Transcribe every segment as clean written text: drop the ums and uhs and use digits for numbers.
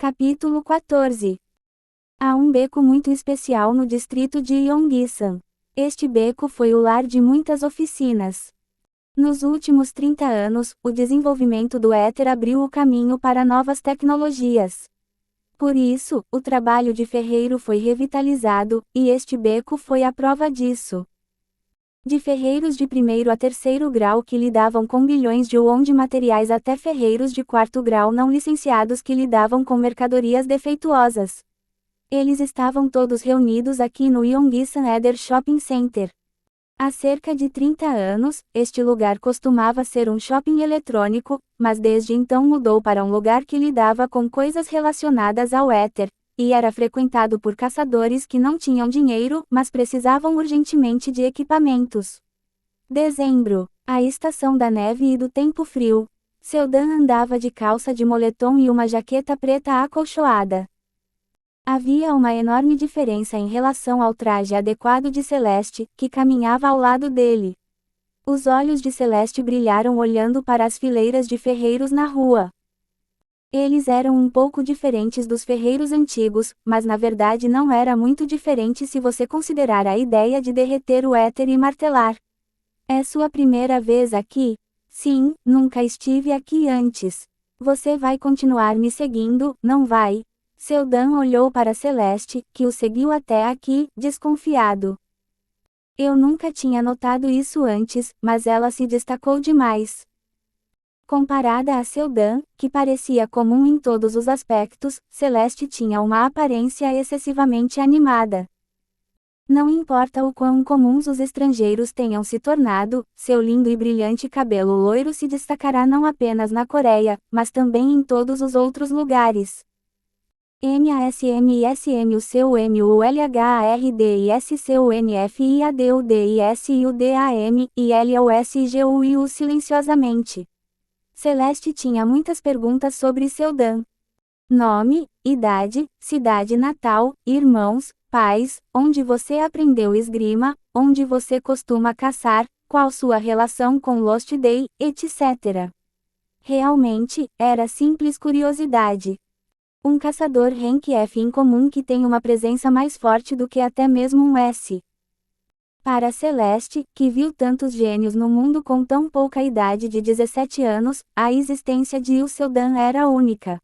Capítulo 14. Há um beco muito especial no distrito de Yongsan. Este beco foi o lar de muitas oficinas. Nos últimos 30 anos, o desenvolvimento do éter abriu o caminho para novas tecnologias. Por isso, o trabalho de ferreiro foi revitalizado, e este beco foi a prova disso. De ferreiros de primeiro a terceiro grau que lidavam com bilhões de won de materiais até ferreiros de quarto grau não licenciados que lidavam com mercadorias defeituosas. Eles estavam todos reunidos aqui no Yongsan Eder Shopping Center. Há cerca de 30 anos, este lugar costumava ser um shopping eletrônico, mas desde então mudou para um lugar que lidava com coisas relacionadas ao éter, e era frequentado por caçadores que não tinham dinheiro, mas precisavam urgentemente de equipamentos. Dezembro, a estação da neve e do tempo frio. Seldan andava de calça de moletom e uma jaqueta preta acolchoada. Havia uma enorme diferença em relação ao traje adequado de Celeste, que caminhava ao lado dele. Os olhos de Celeste brilharam olhando para as fileiras de ferreiros na rua. Eles eram um pouco diferentes dos ferreiros antigos, mas na verdade não era muito diferente se você considerar a ideia de derreter o éter e martelar. É sua primeira vez aqui? Sim, nunca estive aqui antes. Você vai continuar me seguindo, não vai? Seldan olhou para Celeste, que o seguiu até aqui, desconfiado. Eu nunca tinha notado isso antes, mas ela se destacou demais. Comparada a Seldan, que parecia comum em todos os aspectos, Celeste tinha uma aparência excessivamente animada. Não importa o quão comuns os estrangeiros tenham se tornado, seu lindo e brilhante cabelo loiro se destacará não apenas na Coreia, mas também em todos os outros lugares. MASMISM o seu MULHARDISCUNFIADUDISIUDAM, e LOSGUIU silenciosamente. Celeste tinha muitas perguntas sobre Seldan. Nome, idade, cidade natal, irmãos, pais, onde você aprendeu esgrima, onde você costuma caçar, qual sua relação com Lost Day, etc. Realmente, era simples curiosidade. Um caçador Rank F incomum que tem uma presença mais forte do que até mesmo um S. Para Celeste, que viu tantos gênios no mundo com tão pouca idade de 17 anos, a existência de Seldan era única.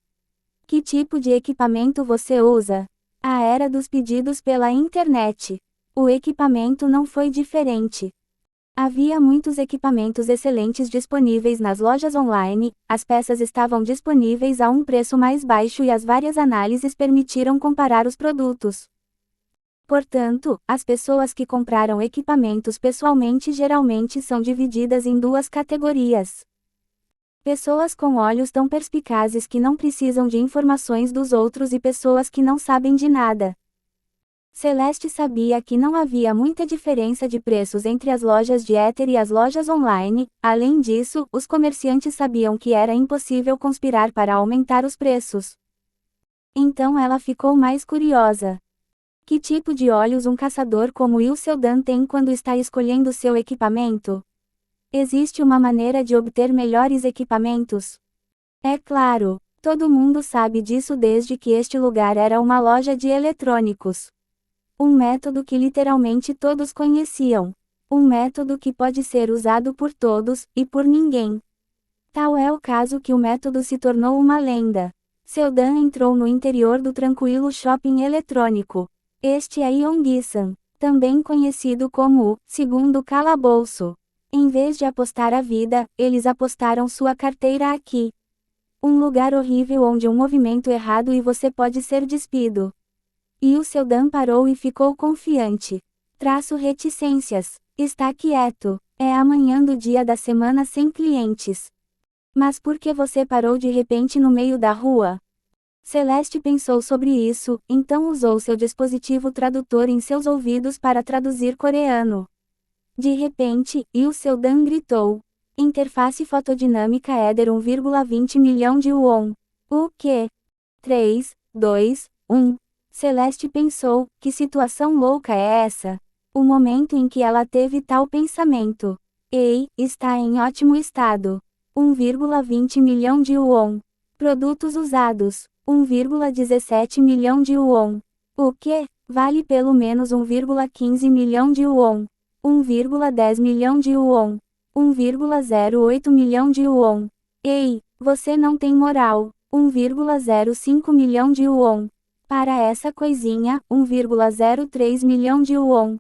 Que tipo de equipamento você usa? A era dos pedidos pela internet. O equipamento não foi diferente. Havia muitos equipamentos excelentes disponíveis nas lojas online, as peças estavam disponíveis a um preço mais baixo e as várias análises permitiram comparar os produtos. Portanto, as pessoas que compraram equipamentos pessoalmente geralmente são divididas em duas categorias. Pessoas com olhos tão perspicazes que não precisam de informações dos outros e pessoas que não sabem de nada. Celeste sabia que não havia muita diferença de preços entre as lojas de éter e as lojas online, além disso, os comerciantes sabiam que era impossível conspirar para aumentar os preços. Então ela ficou mais curiosa. Que tipo de olhos um caçador como Seldan tem quando está escolhendo seu equipamento? Existe uma maneira de obter melhores equipamentos? É claro, todo mundo sabe disso desde que este lugar era uma loja de eletrônicos. Um método que literalmente todos conheciam. Um método que pode ser usado por todos, e por ninguém. Tal é o caso que o método se tornou uma lenda. Seldan entrou no interior do tranquilo shopping eletrônico. Este é Yongsan, também conhecido como o segundo calabouço. Em vez de apostar a vida, eles apostaram sua carteira aqui. Um lugar horrível onde um movimento errado e você pode ser despido. E Seldan parou e ficou confiante. Traço reticências. Está quieto. É amanhã do dia da semana sem clientes. Mas por que você parou de repente no meio da rua? Celeste pensou sobre isso, então usou seu dispositivo tradutor em seus ouvidos para traduzir coreano. De repente, Seldan gritou. Interface fotodinâmica Eder 1,20 milhão de won. O quê? 3, 2, 1. Celeste pensou, que situação louca é essa? O momento em que ela teve tal pensamento. Ei, está em ótimo estado. 1,20 milhão de won. Produtos usados. 1,17 milhão de won. O que? Vale pelo menos 1,15 milhão de won. 1,10 milhão de won. 1,08 milhão de won. Ei, você não tem moral. 1,05 milhão de won. Para essa coisinha, 1,03 milhão de won.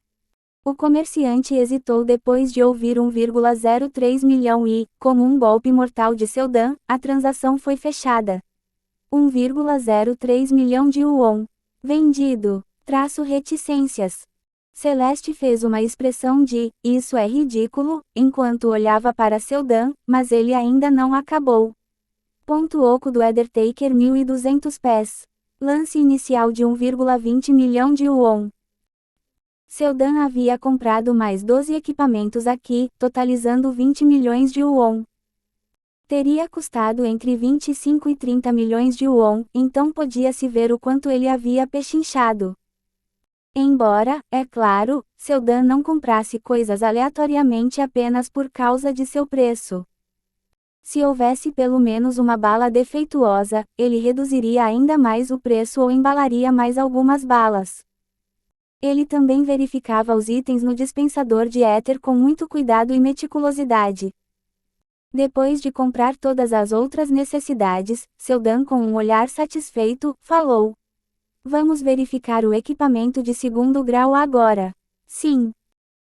O comerciante hesitou depois de ouvir 1,03 milhão e, como um golpe mortal de seu Dan, a transação foi fechada. 1,03 milhão de won. Vendido. Reticências. Celeste fez uma expressão de, isso é ridículo, enquanto olhava para seu Dan, mas ele ainda não acabou. Ponto oco do Edertaker 1.200 pés. Lance inicial de 1,20 milhão de won. Seu Dan havia comprado mais 12 equipamentos aqui, totalizando 20 milhões de won. Teria custado entre 25 e 30 milhões de won, então podia-se ver o quanto ele havia pechinchado. Embora, é claro, seu Dan não comprasse coisas aleatoriamente apenas por causa de seu preço. Se houvesse pelo menos uma bala defeituosa, ele reduziria ainda mais o preço ou embalaria mais algumas balas. Ele também verificava os itens no dispensador de éter com muito cuidado e meticulosidade. Depois de comprar todas as outras necessidades, seu Dan, com um olhar satisfeito, falou: vamos verificar o equipamento de segundo grau agora. Sim.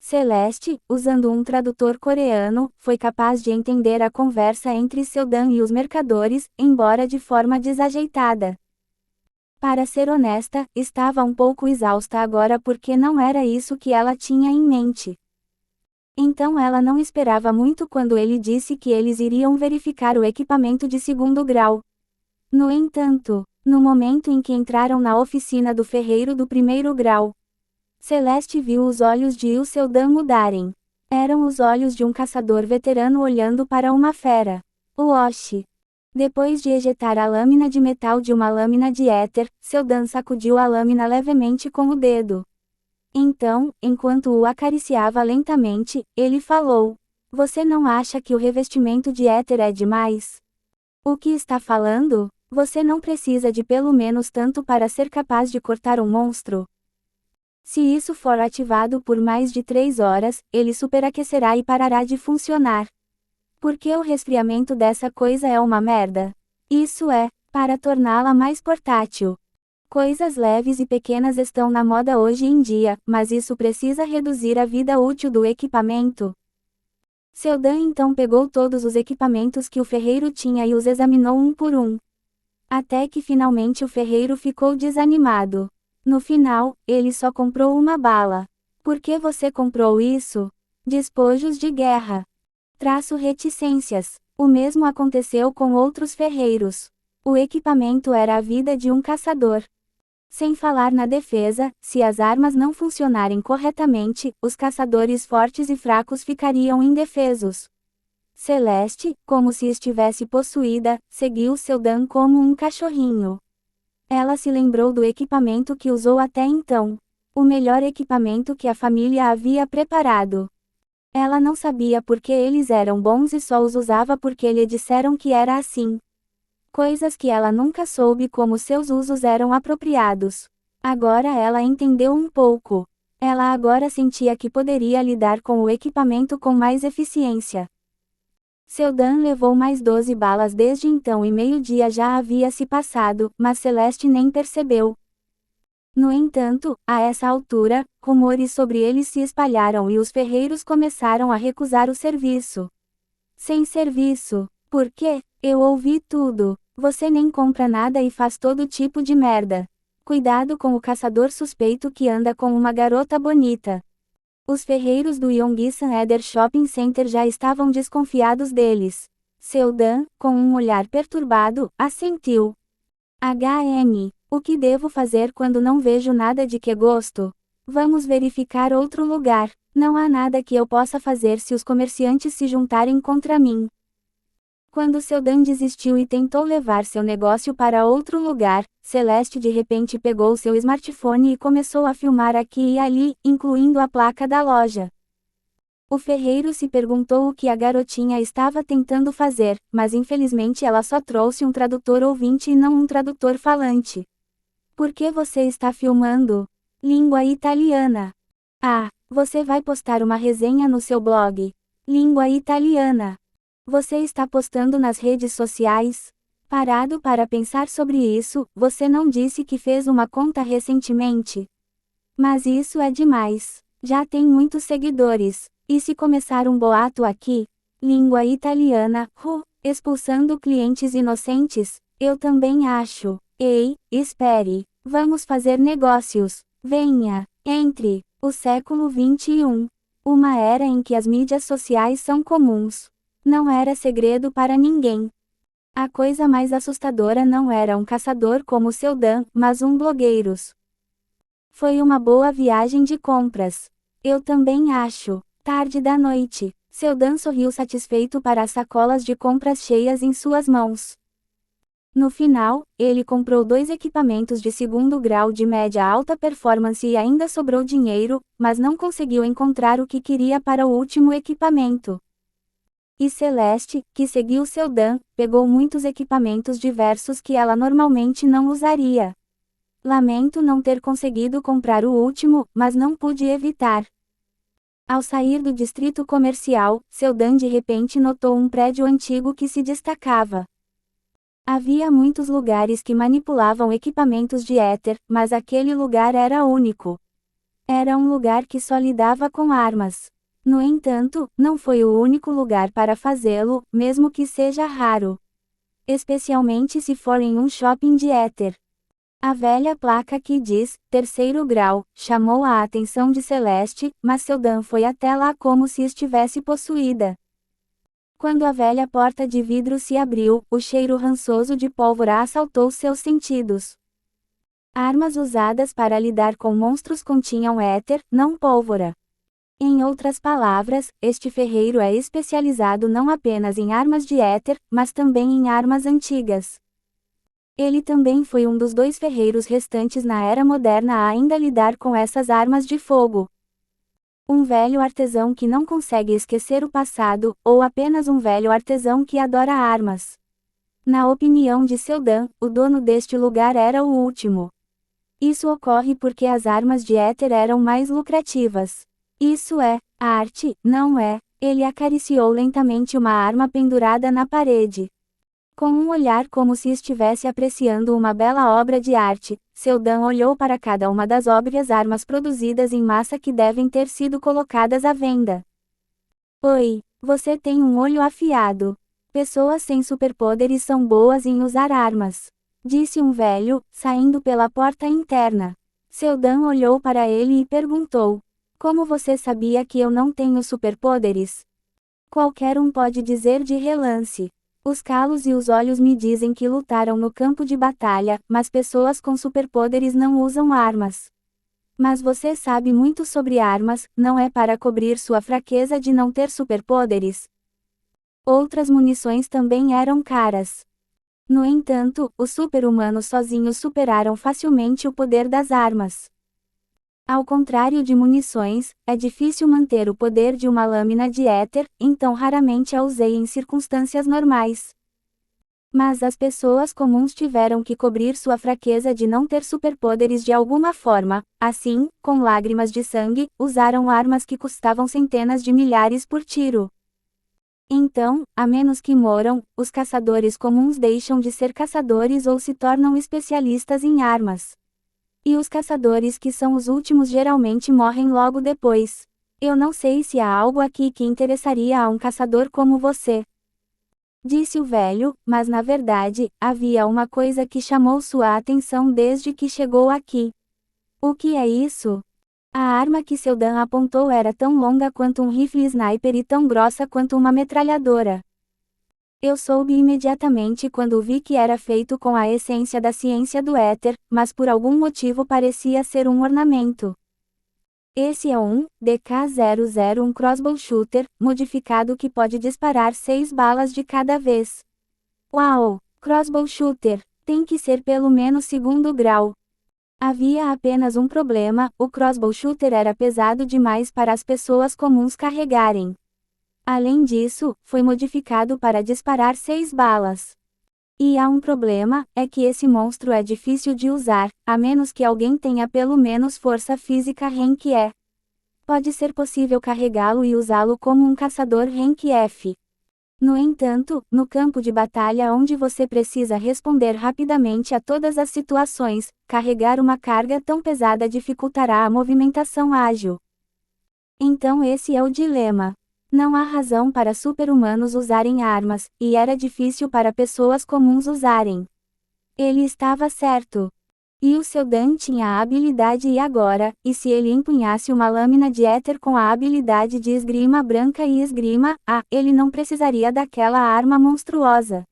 Celeste, usando um tradutor coreano, foi capaz de entender a conversa entre seu Dan e os mercadores, embora de forma desajeitada. Para ser honesta, estava um pouco exausta agora porque não era isso que ela tinha em mente. Então ela não esperava muito quando ele disse que eles iriam verificar o equipamento de segundo grau. No entanto, no momento em que entraram na oficina do ferreiro do primeiro grau, Celeste viu os olhos de seu Dan mudarem. Eram os olhos de um caçador veterano olhando para uma fera. Oxi! Depois de ejetar a lâmina de metal de uma lâmina de éter, seu Dan sacudiu a lâmina levemente com o dedo. Então, enquanto o acariciava lentamente, ele falou: você não acha que o revestimento de éter é demais? O que está falando? Você não precisa de pelo menos tanto para ser capaz de cortar um monstro? Se isso for ativado por mais de 3 horas, ele superaquecerá e parará de funcionar. Porque o resfriamento dessa coisa é uma merda. Isso é, para torná-la mais portátil. Coisas leves e pequenas estão na moda hoje em dia, mas isso precisa reduzir a vida útil do equipamento. Seu Dan então pegou todos os equipamentos que o ferreiro tinha e os examinou um por um. Até que finalmente o ferreiro ficou desanimado. No final, ele só comprou uma bala. Por que você comprou isso? Despojos de guerra. Reticências. O mesmo aconteceu com outros ferreiros. O equipamento era a vida de um caçador. Sem falar na defesa, se as armas não funcionarem corretamente, os caçadores fortes e fracos ficariam indefesos. Celeste, como se estivesse possuída, seguiu seu Dan como um cachorrinho. Ela se lembrou do equipamento que usou até então. O melhor equipamento que a família havia preparado. Ela não sabia por que eles eram bons e só os usava porque lhe disseram que era assim. Coisas que ela nunca soube como seus usos eram apropriados. Agora ela entendeu um pouco. Ela agora sentia que poderia lidar com o equipamento com mais eficiência. Seu Dan levou mais 12 balas desde então e meio-dia já havia se passado, mas Celeste nem percebeu. No entanto, a essa altura, rumores sobre ele se espalharam e os ferreiros começaram a recusar o serviço. Sem serviço. Por quê? Eu ouvi tudo. Você nem compra nada e faz todo tipo de merda. Cuidado com o caçador suspeito que anda com uma garota bonita. Os ferreiros do Yongsan Eder Shopping Center já estavam desconfiados deles. Seu Dan, com um olhar perturbado, assentiu. O que devo fazer quando não vejo nada de que gosto? Vamos verificar outro lugar. Não há nada que eu possa fazer se os comerciantes se juntarem contra mim. Quando seu Dan desistiu e tentou levar seu negócio para outro lugar, Celeste de repente pegou seu smartphone e começou a filmar aqui e ali, incluindo a placa da loja. O ferreiro se perguntou o que a garotinha estava tentando fazer, mas infelizmente ela só trouxe um tradutor ouvinte e não um tradutor falante. Por que você está filmando? Língua italiana. Ah, você vai postar uma resenha no seu blog. Língua italiana. Você está postando nas redes sociais? Parado para pensar sobre isso, você não disse que fez uma conta recentemente? Mas isso é demais. Já tem muitos seguidores. E se começar um boato aqui? Língua italiana, expulsando clientes inocentes? Eu também acho. Ei, espere. Vamos fazer negócios. Venha, entre. O século XXI. Uma era em que as mídias sociais são comuns. Não era segredo para ninguém. A coisa mais assustadora não era um caçador como seu Dan, mas um blogueiros. Foi uma boa viagem de compras. Eu também acho. Tarde da noite, seu Dan sorriu satisfeito para as sacolas de compras cheias em suas mãos. No final, ele comprou 2 equipamentos de segundo grau de média alta performance e ainda sobrou dinheiro, mas não conseguiu encontrar o que queria para o último equipamento. E Celeste, que seguiu seu Dan, pegou muitos equipamentos diversos que ela normalmente não usaria. Lamento não ter conseguido comprar o último, mas não pude evitar. Ao sair do distrito comercial, seu Dan de repente notou um prédio antigo que se destacava. Havia muitos lugares que manipulavam equipamentos de éter, mas aquele lugar era único. Era um lugar que só lidava com armas. No entanto, não foi o único lugar para fazê-lo, mesmo que seja raro. Especialmente se for em um shopping de éter. A velha placa que diz, 3º grau, chamou a atenção de Celeste, mas seu Dan foi até lá como se estivesse possuída. Quando a velha porta de vidro se abriu, o cheiro rançoso de pólvora assaltou seus sentidos. Armas usadas para lidar com monstros continham éter, não pólvora. Em outras palavras, este ferreiro é especializado não apenas em armas de éter, mas também em armas antigas. Ele também foi um dos 2 ferreiros restantes na era moderna a ainda lidar com essas armas de fogo. Um velho artesão que não consegue esquecer o passado, ou apenas um velho artesão que adora armas. Na opinião de seu Dan, o dono deste lugar era o último. Isso ocorre porque as armas de éter eram mais lucrativas. Isso é arte, não é? Ele acariciou lentamente uma arma pendurada na parede. Com um olhar como se estivesse apreciando uma bela obra de arte, seu Dan olhou para cada uma das óbvias armas produzidas em massa que devem ter sido colocadas à venda. Oi, você tem um olho afiado. Pessoas sem superpoderes são boas em usar armas. Disse um velho, saindo pela porta interna. Seu Dan olhou para ele e perguntou: como você sabia que eu não tenho superpoderes? Qualquer um pode dizer de relance. Os calos e os olhos me dizem que lutaram no campo de batalha, mas pessoas com superpoderes não usam armas. Mas você sabe muito sobre armas, não é para cobrir sua fraqueza de não ter superpoderes? Outras munições também eram caras. No entanto, os super-humanos sozinhos superaram facilmente o poder das armas. Ao contrário de munições, é difícil manter o poder de uma lâmina de éter, então raramente a usei em circunstâncias normais. Mas as pessoas comuns tiveram que cobrir sua fraqueza de não ter superpoderes de alguma forma, assim, com lágrimas de sangue, usaram armas que custavam centenas de milhares por tiro. Então, a menos que moram, os caçadores comuns deixam de ser caçadores ou se tornam especialistas em armas. E os caçadores que são os últimos geralmente morrem logo depois. Eu não sei se há algo aqui que interessaria a um caçador como você. Disse o velho, mas na verdade, havia uma coisa que chamou sua atenção desde que chegou aqui. O que é isso? A arma que seu Dan apontou era tão longa quanto um rifle sniper e tão grossa quanto uma metralhadora. Eu soube imediatamente quando vi que era feito com a essência da ciência do éter, mas por algum motivo parecia ser um ornamento. Esse é um DK-001 Crossbow Shooter, modificado que pode disparar 6 balas de cada vez. Uau! Crossbow Shooter, tem que ser pelo menos 2º grau. Havia apenas um problema: o crossbow shooter era pesado demais para as pessoas comuns carregarem. Além disso, foi modificado para disparar 6 balas. E há um problema, é que esse monstro é difícil de usar, a menos que alguém tenha pelo menos força física Rank E. Pode ser possível carregá-lo e usá-lo como um caçador Rank F. No entanto, no campo de batalha onde você precisa responder rapidamente a todas as situações, carregar uma carga tão pesada dificultará a movimentação ágil. Então esse é o dilema. Não há razão para super-humanos usarem armas, e era difícil para pessoas comuns usarem. Ele estava certo. E o seu Dan tinha a habilidade e agora, e se ele empunhasse uma lâmina de éter com a habilidade de esgrima branca e esgrima, ele não precisaria daquela arma monstruosa.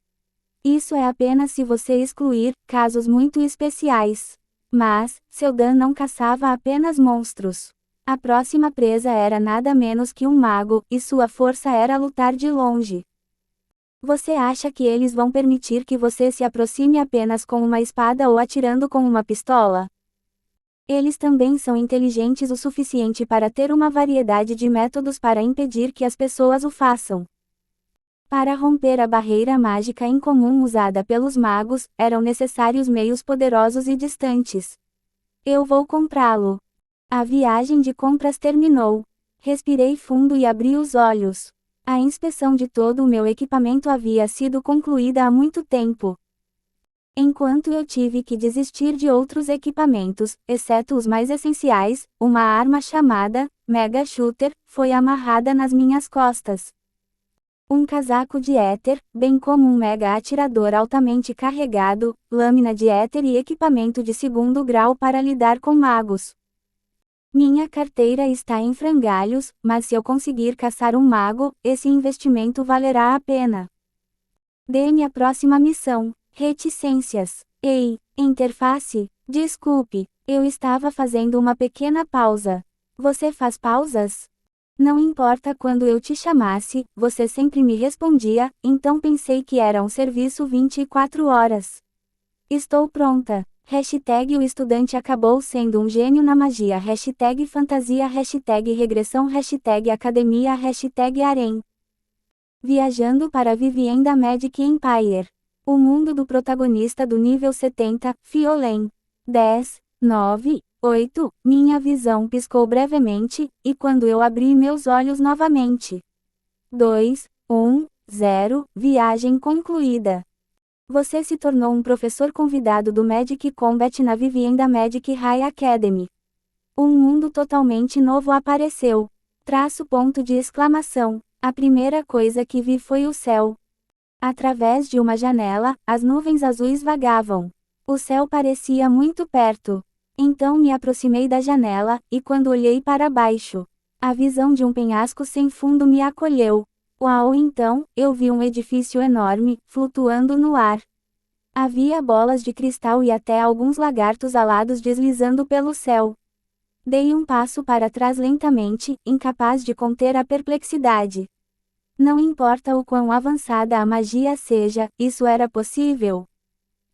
Isso é apenas se você excluir casos muito especiais. Mas, seu Dan não caçava apenas monstros. A próxima presa era nada menos que um mago, e sua força era lutar de longe. Você acha que eles vão permitir que você se aproxime apenas com uma espada ou atirando com uma pistola? Eles também são inteligentes o suficiente para ter uma variedade de métodos para impedir que as pessoas o façam. Para romper a barreira mágica incomum usada pelos magos, eram necessários meios poderosos e distantes. Eu vou comprá-lo. A viagem de compras terminou. Respirei fundo e abri os olhos. A inspeção de todo o meu equipamento havia sido concluída há muito tempo. Enquanto eu tive que desistir de outros equipamentos, exceto os mais essenciais, uma arma chamada Mega Shooter foi amarrada nas minhas costas. Um casaco de éter, bem como um mega atirador altamente carregado, lâmina de éter e equipamento de segundo grau para lidar com magos. Minha carteira está em frangalhos, mas se eu conseguir caçar um mago, esse investimento valerá a pena. Dê-me a próxima missão. Reticências. Ei, interface, desculpe, eu estava fazendo uma pequena pausa. Você faz pausas? Não importa quando eu te chamasse, você sempre me respondia, então pensei que era um serviço 24 horas. Estou pronta. Hashtag o estudante acabou sendo um gênio na magia. Hashtag fantasia. Hashtag regressão. Hashtag academia. Hashtag harém. Viajando para Vivienda Magic Empire. O mundo do protagonista do nível 70, Fiolen. 10, 9, 8, minha visão piscou brevemente, e quando eu abri meus olhos novamente. 2, 1, 0, viagem concluída. Você se tornou um professor convidado do Magic Combat na Vivienda Magic High Academy. Um mundo totalmente novo apareceu. Ponto de exclamação. A primeira coisa que vi foi o céu. Através de uma janela, as nuvens azuis vagavam. O céu parecia muito perto. Então me aproximei da janela, e quando olhei para baixo, a visão de um penhasco sem fundo me acolheu. Uau! Então, eu vi um edifício enorme, flutuando no ar. Havia bolas de cristal e até alguns lagartos alados deslizando pelo céu. Dei um passo para trás lentamente, incapaz de conter a perplexidade. Não importa o quão avançada a magia seja, isso era possível.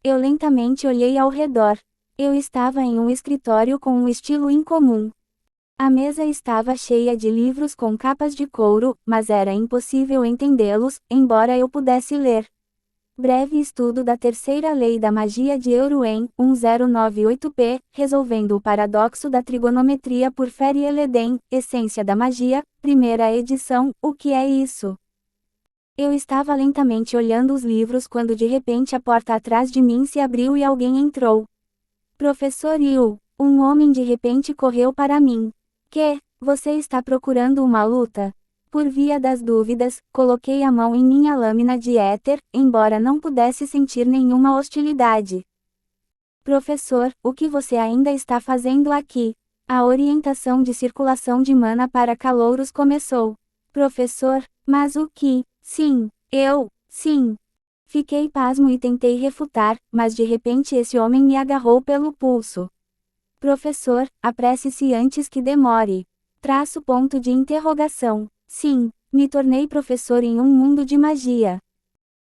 Eu lentamente olhei ao redor. Eu estava em um escritório com um estilo incomum. A mesa estava cheia de livros com capas de couro, mas era impossível entendê-los, embora eu pudesse ler. Breve estudo da terceira lei da magia de Euruen, 1098p, resolvendo o paradoxo da trigonometria por Ferry Eleden, Essência da Magia, primeira edição, o que é isso? Eu estava lentamente olhando os livros quando de repente a porta atrás de mim se abriu e alguém entrou. Professor Yu, um homem de repente correu para mim. Que, você está procurando uma luta? Por via das dúvidas, coloquei a mão em minha lâmina de éter, embora não pudesse sentir nenhuma hostilidade. Professor, o que você ainda está fazendo aqui? A orientação de circulação de mana para calouros começou. Professor, mas o que? Sim. Fiquei pasmo e tentei refutar, mas de repente esse homem me agarrou pelo pulso. Professor, apresse-se antes que demore. Ponto de interrogação. Sim, me tornei professor em um mundo de magia.